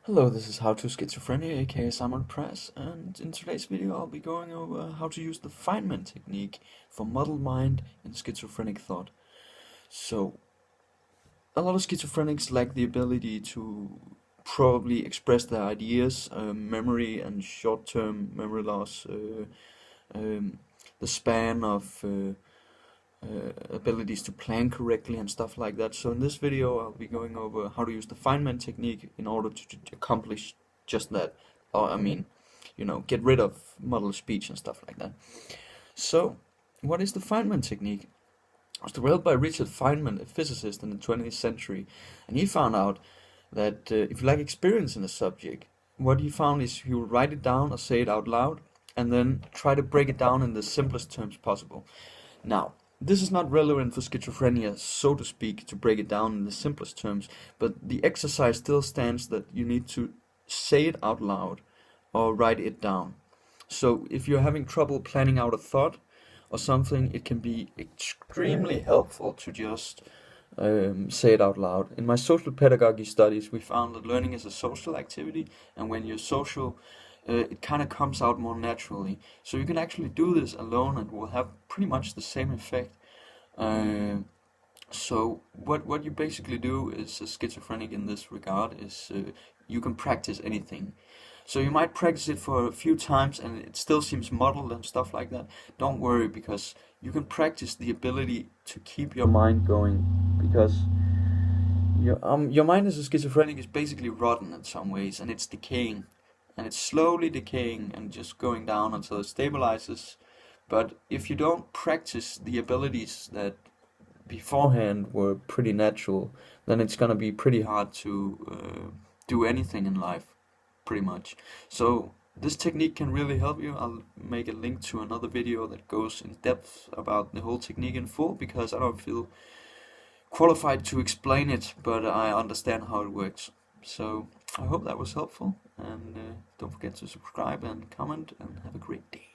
Hello, this is How to Schizophrenia, aka Simon Press, and in today's video I'll be going over how to use the Feynman technique for muddled mind and schizophrenic thought. So, a lot of schizophrenics lack the ability to probably express their ideas, memory and short-term memory loss, um, the span of abilities to plan correctly and stuff like that. So in this video I'll be going over how to use the Feynman technique in order to accomplish just that. Or get rid of muddled speech and stuff like that. So what is the Feynman technique? It was developed by Richard Feynman, a physicist in the 20th century, and he found out that if you lack experience in a subject, what he found is he would write it down or say it out loud and then try to break it down in the simplest terms possible. Now, this is not relevant for schizophrenia, so to speak, to break it down in the simplest terms, but the exercise still stands that you need to say it out loud or write it down. So if you're having trouble planning out a thought or something, it can be extremely helpful to just say it out loud. In my social pedagogy studies, we found that learning is a social activity, and when you're social, it kind of comes out more naturally. So you can actually do this alone and will have pretty much the same effect. So what you basically do is a schizophrenic in this regard is you can practice anything. So you might practice it for a few times and it still seems muddled and stuff like that. Don't worry, because you can practice the ability to keep your mind going, because your mind as a schizophrenic is basically rotten in some ways, and it's decaying. And it's slowly decaying and just going down until it stabilizes. But if you don't practice the abilities that beforehand were pretty natural, then it's gonna be pretty hard to do anything in life, pretty much. So this technique can really help you. I'll make a link to another video that goes in depth about the whole technique in full, because I don't feel qualified to explain it, but I understand how it works. So I hope that was helpful, and don't forget to subscribe and comment, and have a great day.